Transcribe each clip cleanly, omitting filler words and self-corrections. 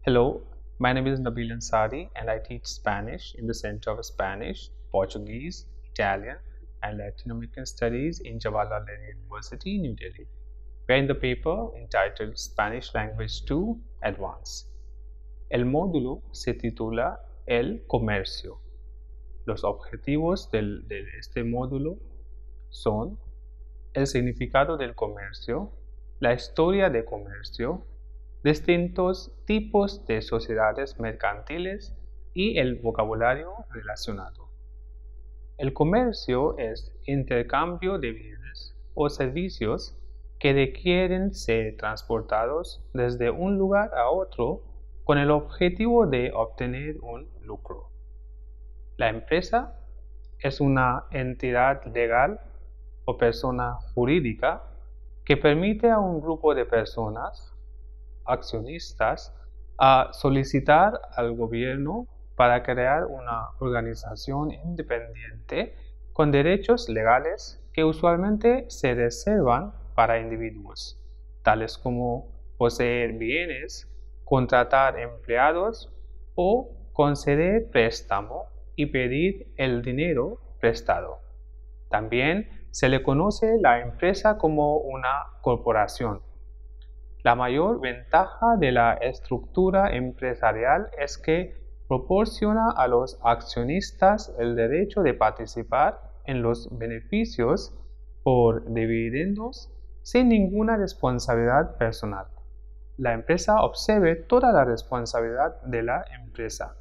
Hello, my name is Nabil Ansari and I teach Spanish in the Center of Spanish, Portuguese, Italian, and Latin American Studies in Jawaharlal Nehru University, New Delhi. We are in the paper entitled Spanish Language 2 Advanced. El módulo se titula El Comercio. Los objetivos de este módulo son el significado del comercio, la historia del comercio, distintos tipos de sociedades mercantiles y el vocabulario relacionado. El comercio es intercambio de bienes o servicios que requieren ser transportados desde un lugar a otro con el objetivo de obtener un lucro. La empresa es una entidad legal o persona jurídica que permite a un grupo de personas accionistas a solicitar al gobierno para crear una organización independiente con derechos legales que usualmente se reservan para individuos, tales como poseer bienes, contratar empleados o conceder préstamo y pedir el dinero prestado. También se le conoce la empresa como una corporación. La mayor ventaja de la estructura empresarial es que proporciona a los accionistas el derecho de participar en los beneficios por dividendos sin ninguna responsabilidad personal. La empresa absorbe toda la responsabilidad de la empresa.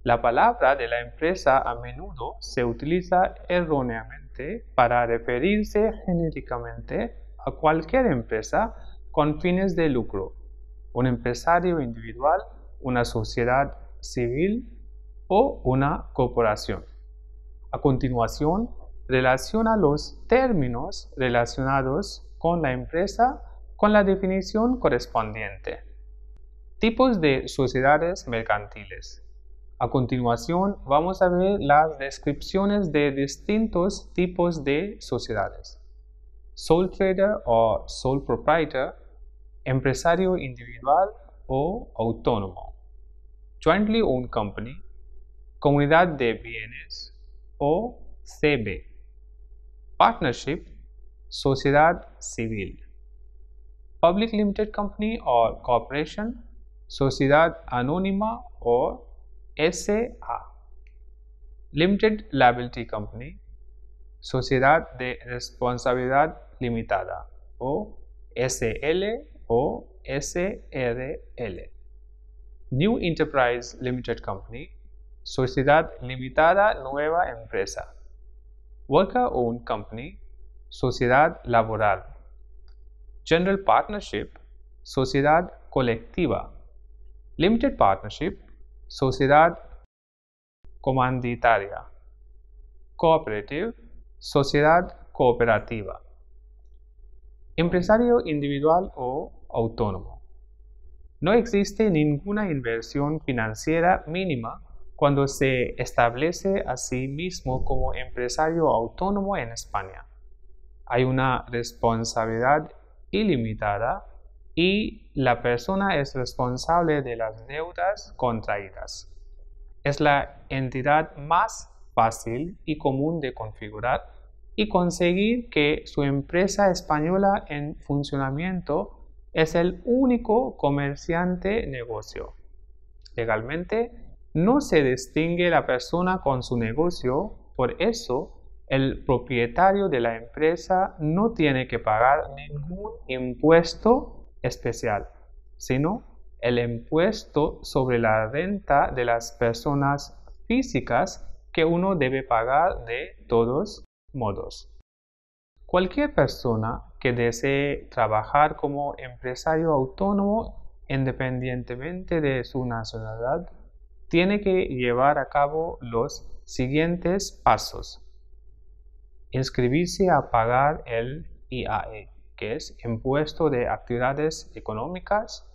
La palabra de la empresa a menudo se utiliza erróneamente para referirse genéricamente a cualquier empresa con fines de lucro, un empresario individual, una sociedad civil o una corporación. A continuación, relaciona los términos relacionados con la empresa con la definición correspondiente. Tipos de sociedades mercantiles. A continuación, vamos a ver las descripciones de distintos tipos de sociedades. Sole trader o sole proprietor, empresario individual o autónomo. Jointly owned company, comunidad de bienes o CB. Partnership, sociedad civil. Public limited company or corporation, sociedad anónima o SA. Limited liability company, sociedad de responsabilidad limitada o SL o SRL. New Enterprise Limited Company, sociedad limitada nueva empresa. Worker Owned Company, sociedad laboral. General Partnership, sociedad colectiva. Limited Partnership, sociedad comanditaria. Cooperative, sociedad cooperativa. Empresario individual o autónomo. No existe ninguna inversión financiera mínima cuando se establece a sí mismo como empresario autónomo en España. Hay una responsabilidad ilimitada y la persona es responsable de las deudas contraídas. Es la entidad más fácil y común de configurar y conseguir que su empresa española en funcionamiento es el único comerciante negocio. Legalmente, no se distingue la persona con su negocio, por eso el propietario de la empresa no tiene que pagar ningún impuesto especial, sino el impuesto sobre la renta de las personas físicas que uno debe pagar de todos modos. Cualquier persona que desee trabajar como empresario autónomo independientemente de su nacionalidad tiene que llevar a cabo los siguientes pasos. Inscribirse a pagar el IAE, que es Impuesto de Actividades Económicas.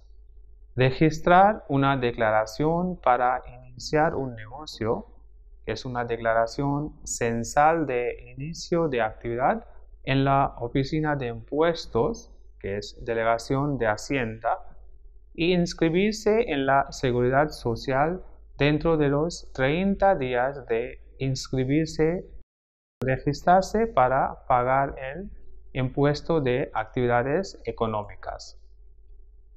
Registrar una declaración para iniciar un negocio, que es una declaración censal de inicio de actividad en la Oficina de Impuestos, que es Delegación de Hacienda. y inscribirse en la seguridad social dentro de los 30 días de inscribirse, registrarse para pagar el impuesto de actividades económicas.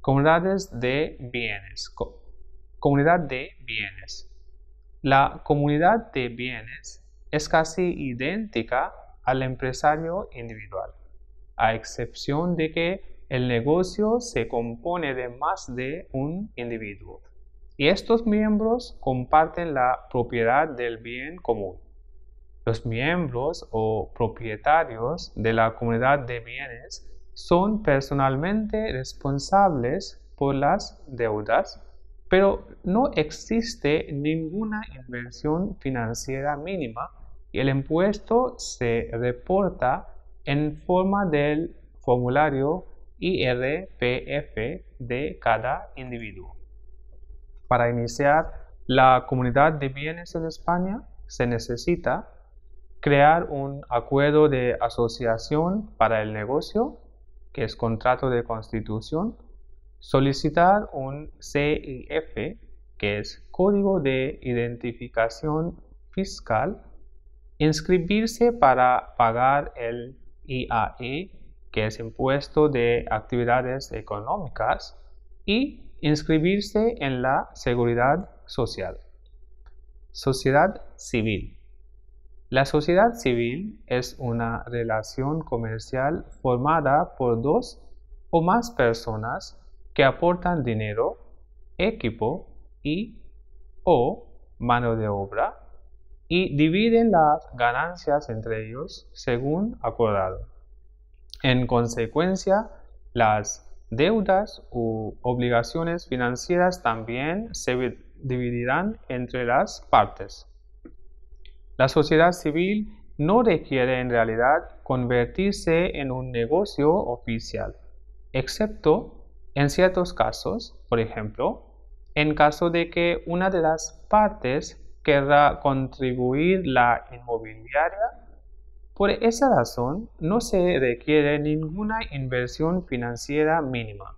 Comunidades de bienes. Comunidad de bienes. La comunidad de bienes es casi idéntica al empresario individual, a excepción de que el negocio se compone de más de un individuo y estos miembros comparten la propiedad del bien común. Los miembros o propietarios de la comunidad de bienes son personalmente responsables por las deudas, pero no existe ninguna inversión financiera mínima y el impuesto se reporta en forma del formulario IRPF de cada individuo. Para iniciar la comunidad de bienes en España se necesita crear un acuerdo de asociación para el negocio, que es contrato de constitución, solicitar un CIF, que es Código de Identificación Fiscal, inscribirse para pagar el IAE, que es Impuesto de Actividades Económicas, y inscribirse en la Seguridad Social. Sociedad civil. La sociedad civil es una relación comercial formada por dos o más personas que aportan dinero, equipo o mano de obra y dividen las ganancias entre ellos según acordado. En consecuencia, las deudas u obligaciones financieras también se dividirán entre las partes. La sociedad civil no requiere en realidad convertirse en un negocio oficial, excepto en ciertos casos, por ejemplo, en caso de que una de las partes querrá contribuir la inmobiliaria. Por esa razón, no se requiere ninguna inversión financiera mínima.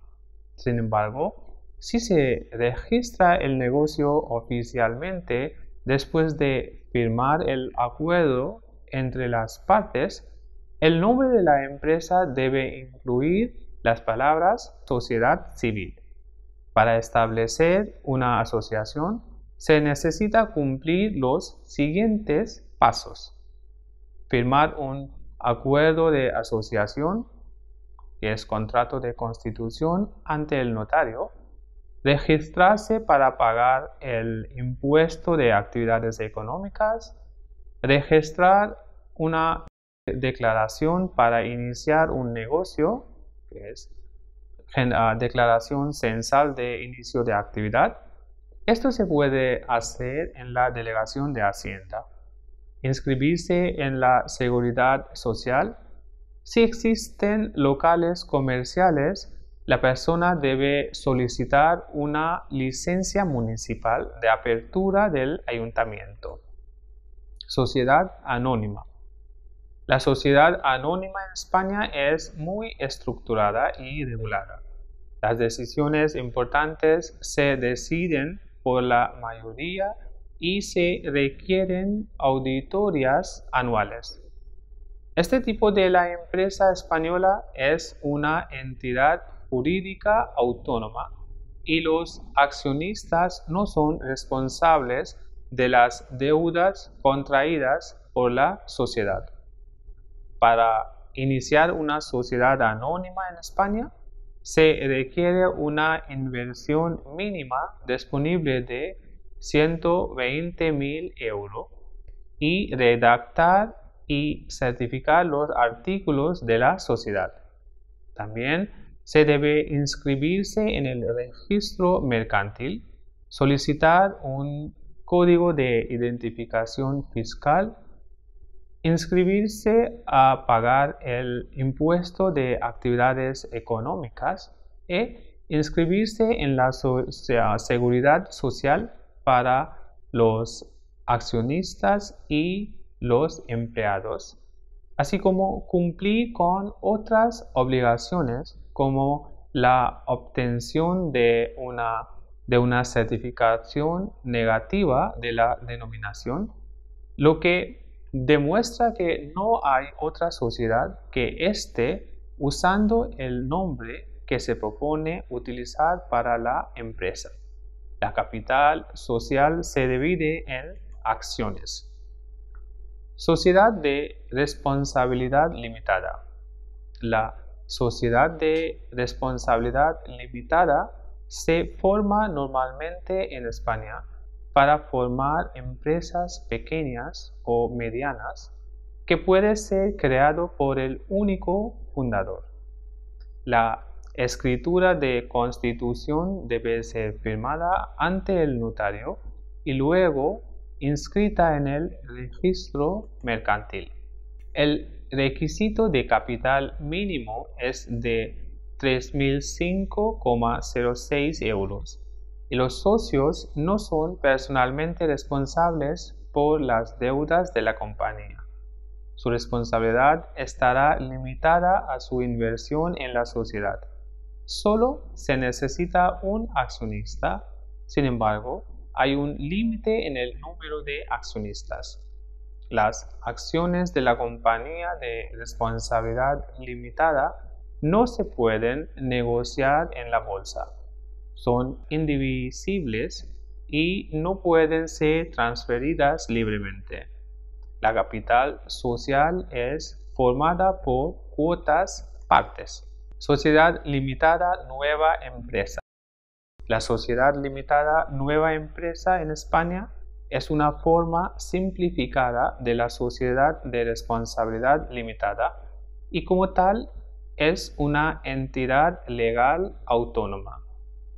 Sin embargo, si se registra el negocio oficialmente después de firmar el acuerdo entre las partes, el nombre de la empresa debe incluir las palabras sociedad civil. Para establecer una asociación, se necesita cumplir los siguientes pasos. Firmar un acuerdo de asociación, que es contrato de constitución, ante el notario. Registrarse para pagar el impuesto de actividades económicas. Registrar una declaración para iniciar un negocio, que es declaración censal de inicio de actividad. Esto se puede hacer en la delegación de Hacienda. Inscribirse en la seguridad social. Si existen locales comerciales, la persona debe solicitar una licencia municipal de apertura del ayuntamiento. Sociedad anónima. La sociedad anónima en España es muy estructurada y regulada. Las decisiones importantes se deciden por la mayoría y se requieren auditorías anuales. Este tipo de la empresa española es una entidad jurídica autónoma y los accionistas no son responsables de las deudas contraídas por la sociedad. Para iniciar una sociedad anónima en España, se requiere una inversión mínima disponible de 120.000 euros y redactar y certificar los artículos de la sociedad. También se debe inscribirse en el registro mercantil, solicitar un código de identificación fiscal, inscribirse a pagar el impuesto de actividades económicas e inscribirse en la seguridad social para los accionistas y los empleados, así como cumplir con otras obligaciones como la obtención de una certificación negativa de la denominación, lo que demuestra que no hay otra sociedad que esté usando el nombre que se propone utilizar para la empresa. La capital social se divide en acciones. Sociedad de responsabilidad limitada. La sociedad de responsabilidad limitada se forma normalmente en España para formar empresas pequeñas o medianas que puede ser creado por el único fundador. La escritura de constitución debe ser firmada ante el notario y luego inscrita en el registro mercantil. El requisito de capital mínimo es de 3.005,06 euros y los socios no son personalmente responsables por las deudas de la compañía. Su responsabilidad estará limitada a su inversión en la sociedad. Solo se necesita un accionista. Sin embargo, hay un límite en el número de accionistas. Las acciones de la compañía de responsabilidad limitada no se pueden negociar en la bolsa. Son indivisibles y no pueden ser transferidas libremente. La capital social es formada por cuotas partes. Sociedad limitada nueva empresa. La sociedad limitada nueva empresa en España es una forma simplificada de la sociedad de responsabilidad limitada y como tal es una entidad legal autónoma.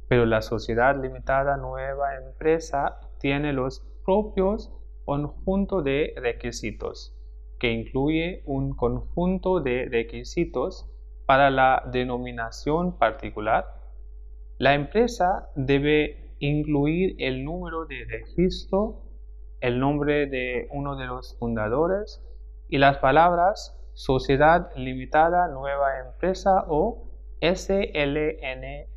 Pero la sociedad limitada nueva empresa tiene los propios conjunto de requisitos, que incluye un conjunto de requisitos para la denominación particular. La empresa debe incluir el número de registro, el nombre de uno de los fundadores y las palabras Sociedad Limitada Nueva Empresa o SLNE.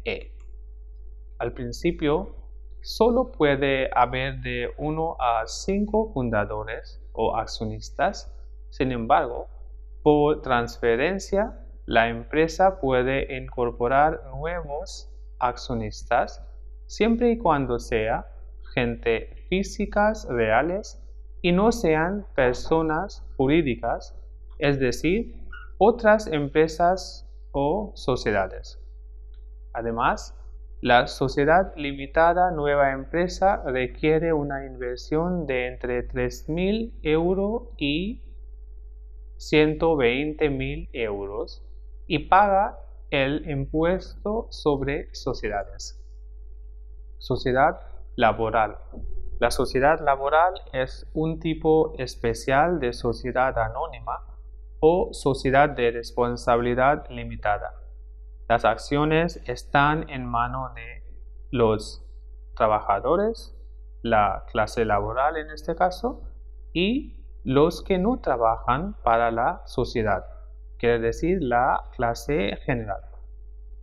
Al principio, solo puede haber de 1 a 5 fundadores o accionistas. Sin embargo, por transferencia, la empresa puede incorporar nuevos accionistas siempre y cuando sea gente físicas reales y no sean personas jurídicas, es decir, otras empresas o sociedades. Además, la sociedad limitada nueva empresa requiere una inversión de entre 3.000 euros y 120.000 euros y paga el impuesto sobre sociedades. Sociedad laboral. La sociedad laboral es un tipo especial de sociedad anónima o sociedad de responsabilidad limitada. Las acciones están en manos de los trabajadores, la clase laboral en este caso, y los que no trabajan para la sociedad, quiere decir la clase general.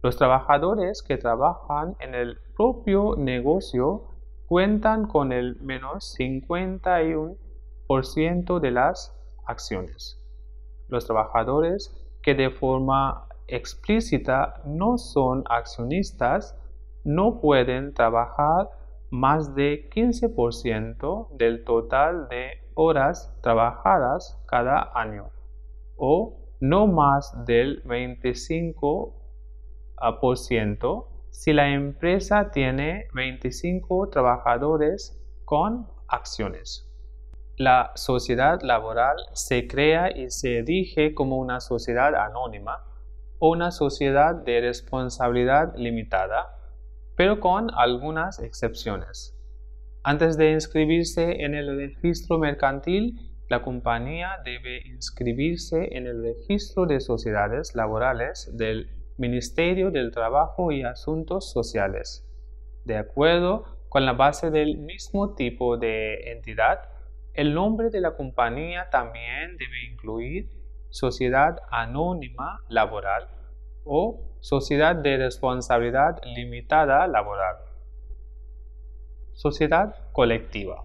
Los trabajadores que trabajan en el propio negocio cuentan con el menos 51% de las acciones. Los trabajadores que de forma explícita no son accionistas no pueden trabajar más de 15% del total de horas trabajadas cada año o no más del 25% si la empresa tiene 25 trabajadores con acciones. La sociedad laboral se crea y se rige como una sociedad anónima o una sociedad de responsabilidad limitada, pero con algunas excepciones. Antes de inscribirse en el registro mercantil, la compañía debe inscribirse en el registro de sociedades laborales del Ministerio del Trabajo y Asuntos Sociales. De acuerdo con la base del mismo tipo de entidad, el nombre de la compañía también debe incluir Sociedad Anónima Laboral o sociedad de responsabilidad limitada laboral. Sociedad colectiva.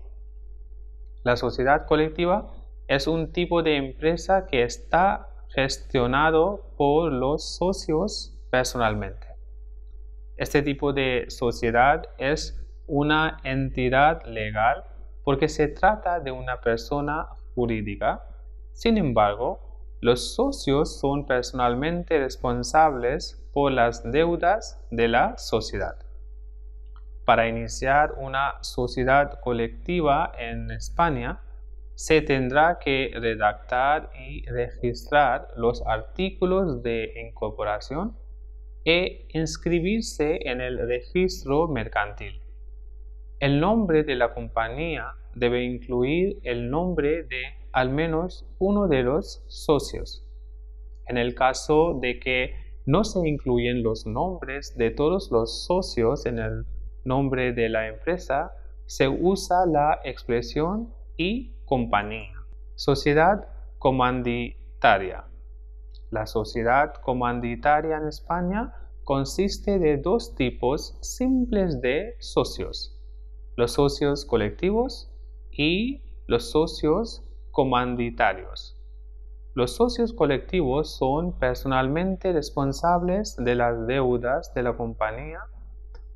La sociedad colectiva es un tipo de empresa que está gestionado por los socios personalmente. Este tipo de sociedad es una entidad legal porque se trata de una persona jurídica. Sin embargo, los socios son personalmente responsables por las deudas de la sociedad. Para iniciar una sociedad colectiva en España, se tendrá que redactar y registrar los artículos de incorporación e inscribirse en el registro mercantil. El nombre de la compañía debe incluir el nombre de al menos uno de los socios. En el caso de que no se incluyen los nombres de todos los socios en el nombre de la empresa, se usa la expresión y compañía. Sociedad comanditaria. La sociedad comanditaria en España consiste de dos tipos simples de socios: los socios colectivos y los socios comanditarios. Los socios colectivos son personalmente responsables de las deudas de la compañía,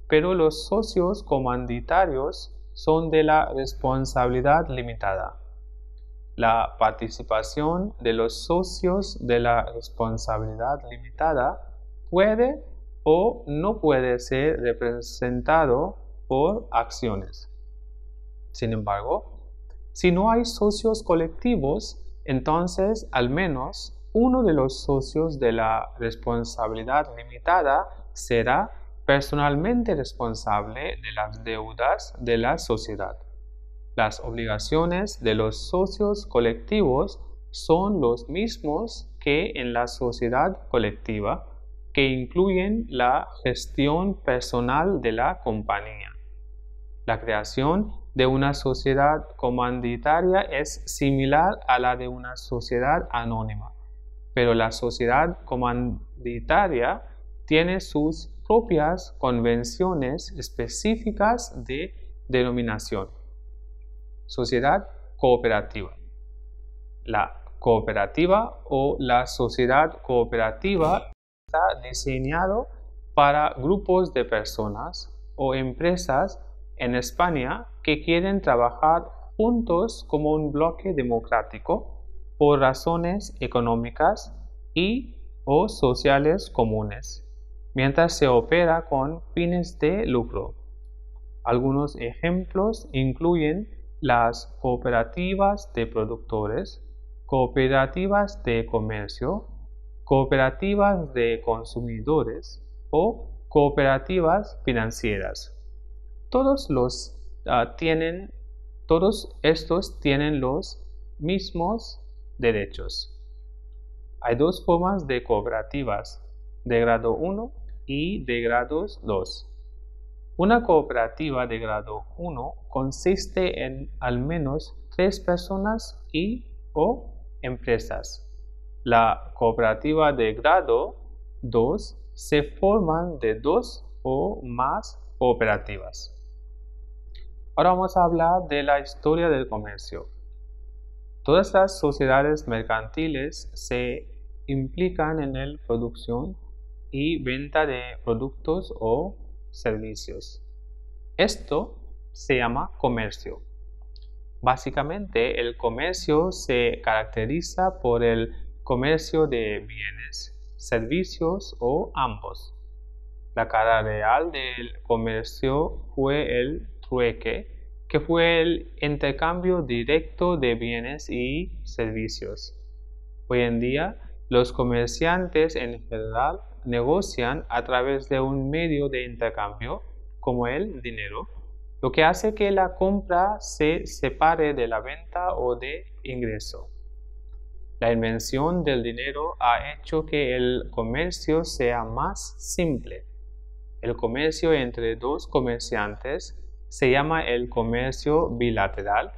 pero los socios comanditarios son de la responsabilidad limitada. La participación de los socios de la responsabilidad limitada puede o no puede ser representado por acciones. Sin embargo, si no hay socios colectivos, entonces al menos uno de los socios de la responsabilidad limitada será personalmente responsable de las deudas de la sociedad. Las obligaciones de los socios colectivos son los mismos que en la sociedad colectiva, que incluyen la gestión personal de la compañía. La creación de una sociedad comanditaria es similar a la de una sociedad anónima, pero la sociedad comanditaria tiene sus propias convenciones específicas de denominación. Sociedad cooperativa. La cooperativa o la sociedad cooperativa está diseñado para grupos de personas o empresas en España que quieren trabajar juntos como un bloque democrático por razones económicas y o sociales comunes, mientras se opera con fines de lucro. Algunos ejemplos incluyen las cooperativas de productores, cooperativas de comercio, cooperativas de consumidores o cooperativas financieras. Todos estos tienen los mismos derechos. Hay dos formas de cooperativas, de grado 1 y de grado 2. Una cooperativa de grado 1 consiste en al menos 3 personas y o empresas. La cooperativa de grado 2 se forman de 2 o más cooperativas. Ahora vamos a hablar de la historia del comercio. Todas las sociedades mercantiles se implican en la producción y venta de productos o servicios. Esto se llama comercio. Básicamente, el comercio se caracteriza por el comercio de bienes, servicios o ambos. La cara real del comercio fue el trueque, que fue el intercambio directo de bienes y servicios. Hoy en día, los comerciantes en general negocian a través de un medio de intercambio, como el dinero, lo que hace que la compra se separe de la venta o de ingreso. La invención del dinero ha hecho que el comercio sea más simple. El comercio entre dos comerciantes se llama el comercio bilateral,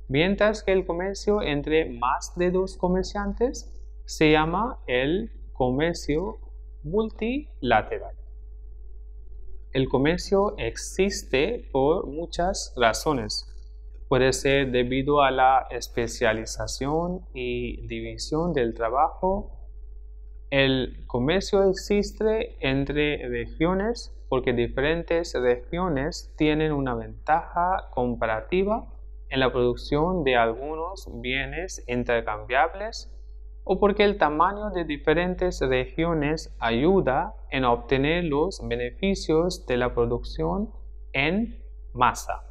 mientras que el comercio entre más de dos comerciantes se llama el comercio multilateral. El comercio existe por muchas razones. Puede ser debido a la especialización y división del trabajo. El comercio existe entre regiones porque diferentes regiones tienen una ventaja comparativa en la producción de algunos bienes intercambiables o porque el tamaño de diferentes regiones ayuda en obtener los beneficios de la producción en masa.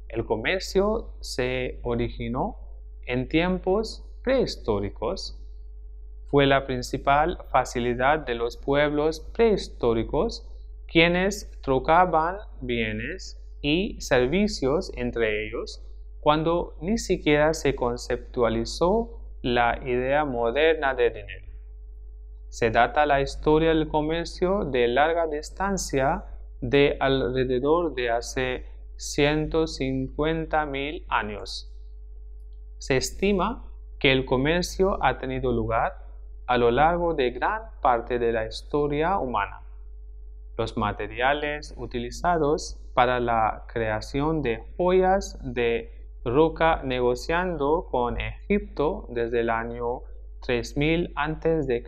El comercio se originó en tiempos prehistóricos. Fue la principal facilidad de los pueblos prehistóricos, quienes trocaban bienes y servicios entre ellos cuando ni siquiera se conceptualizó la idea moderna de dinero. Se data la historia del comercio de larga distancia de alrededor de hace 150.000 años. Se estima que el comercio ha tenido lugar a lo largo de gran parte de la historia humana. Los materiales utilizados para la creación de joyas de roca negociando con Egipto desde el año 3000 a.C.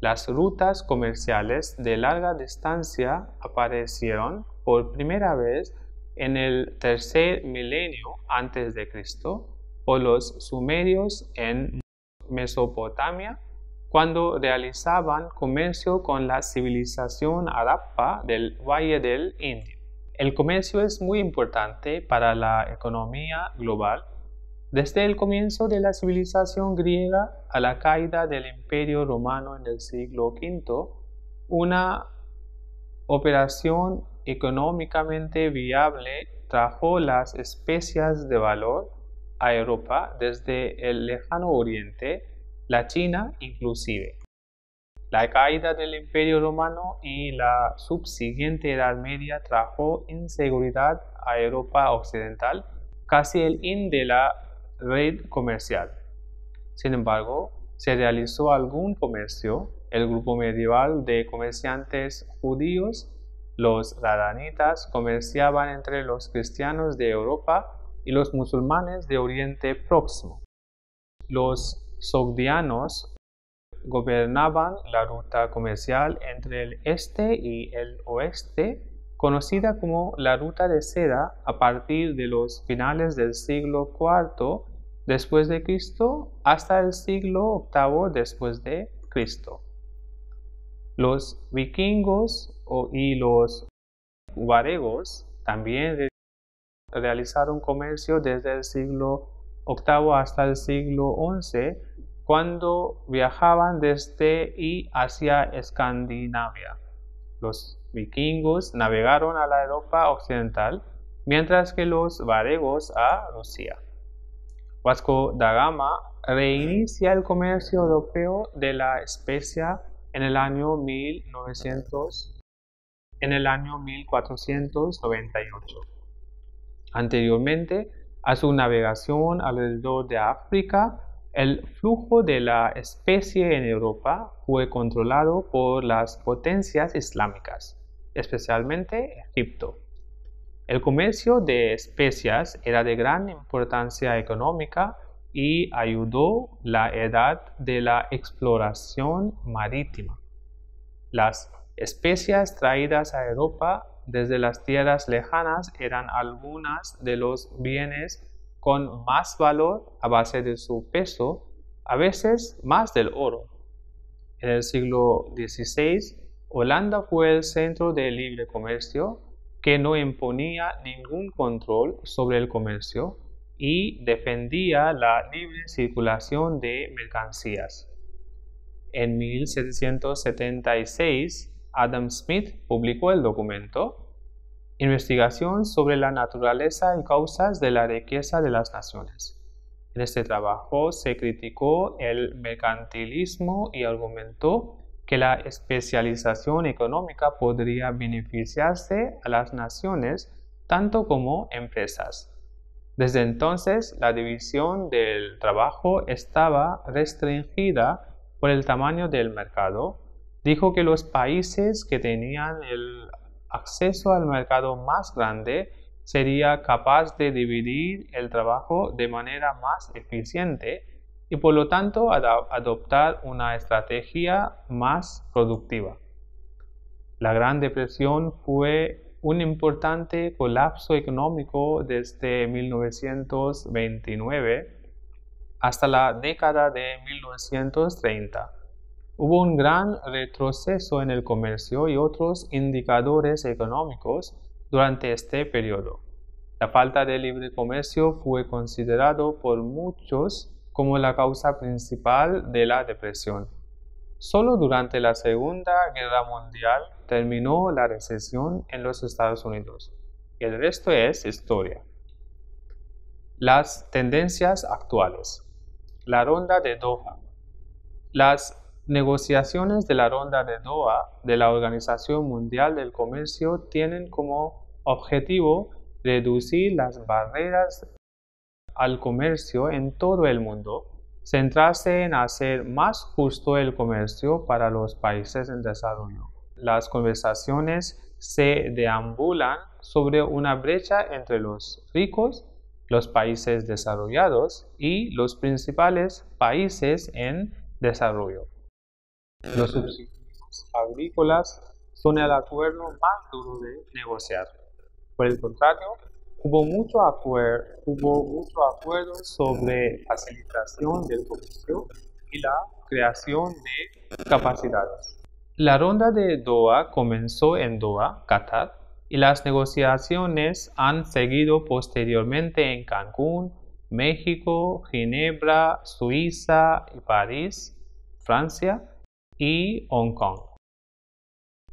Las rutas comerciales de larga distancia aparecieron por primera vez en el tercer milenio antes de Cristo por los sumerios en Mesopotamia, cuando realizaban comercio con la civilización Harappa del Valle del Indo. El comercio es muy importante para la economía global. Desde el comienzo de la civilización griega a la caída del Imperio Romano en el siglo V, una operación económicamente viable trajo las especias de valor a Europa desde el lejano oriente, la China inclusive. La caída del Imperio Romano y la subsiguiente Edad Media trajo inseguridad a Europa occidental, casi el fin de la red comercial. Sin embargo, se realizó algún comercio. El grupo medieval de comerciantes judíos, los radanitas, comerciaban entre los cristianos de Europa y los musulmanes de Oriente Próximo. Los sogdianos gobernaban la ruta comercial entre el este y el oeste, conocida como la Ruta de Seda, a partir de los finales del siglo IV después de Cristo hasta el siglo VIII después de Cristo. Los vikingos y los varegos también realizaron comercio desde el siglo VIII hasta el siglo XI, cuando viajaban desde y hacia Escandinavia. Los vikingos navegaron a la Europa occidental, mientras que los varegos a Rusia. Vasco da Gama reinicia el comercio europeo de la especia en el año 1498. Anteriormente a su navegación alrededor de África, el flujo de la especie en Europa fue controlado por las potencias islámicas, especialmente Egipto. El comercio de especias era de gran importancia económica y ayudó la edad de la exploración marítima. Las especias traídas a Europa desde las tierras lejanas eran algunas de los bienes con más valor a base de su peso, a veces más del oro. En el siglo XVI, Holanda fue el centro de libre comercio que no imponía ningún control sobre el comercio y defendía la libre circulación de mercancías. En 1776, Adam Smith publicó el documento Investigación sobre la naturaleza y causas de la riqueza de las naciones. En este trabajo se criticó el mercantilismo y argumentó que la especialización económica podría beneficiarse a las naciones tanto como empresas. Desde entonces, la división del trabajo estaba restringida por el tamaño del mercado dijo que los países que tenían el acceso al mercado más grande sería capaz de dividir el trabajo de manera más eficiente y por lo tanto adoptar una estrategia más productiva. La Gran Depresión fue un importante colapso económico desde 1929 hasta la década de 1930. Hubo un gran retroceso en el comercio y otros indicadores económicos durante este periodo. La falta de libre comercio fue considerado por muchos como la causa principal de la depresión. Solo durante la Segunda Guerra Mundial terminó la recesión en los Estados Unidos. El resto es historia. Las tendencias actuales. La ronda de Doha. Las negociaciones de la ronda de Doha de la Organización Mundial del Comercio tienen como objetivo reducir las barreras al comercio en todo el mundo, centrarse en hacer más justo el comercio para los países en desarrollo. Las conversaciones se deambulan sobre una brecha entre los ricos, los países desarrollados y los principales países en desarrollo. Los subsidios agrícolas son el acuerdo más duro de negociar. Por el contrario, hubo mucho acuerdo sobre facilitación del comercio y la creación de capacidades. La ronda de Doha comenzó en Doha, Qatar, y las negociaciones han seguido posteriormente en Cancún, México, Ginebra, Suiza y París, Francia y Hong Kong.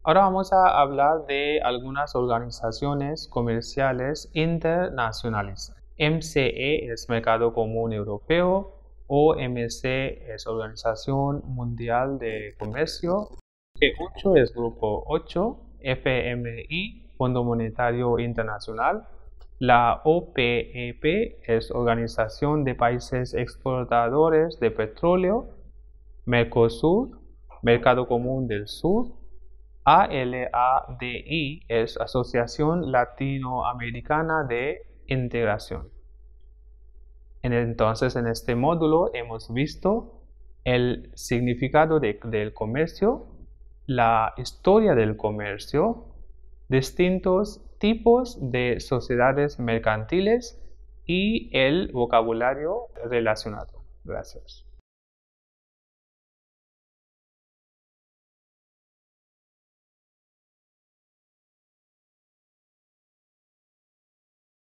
Ahora vamos a hablar de algunas organizaciones comerciales internacionales. MCE es Mercado Común Europeo, OMC es Organización Mundial de Comercio, G8 es Grupo 8, FMI, Fondo Monetario Internacional, la OPEP es Organización de Países Exportadores de Petróleo, Mercosur, Mercado Común del Sur, ALADI es Asociación Latinoamericana de Integración. Entonces, en este módulo hemos visto el significado del comercio, la historia del comercio, distintos tipos de sociedades mercantiles y el vocabulario relacionado. Gracias.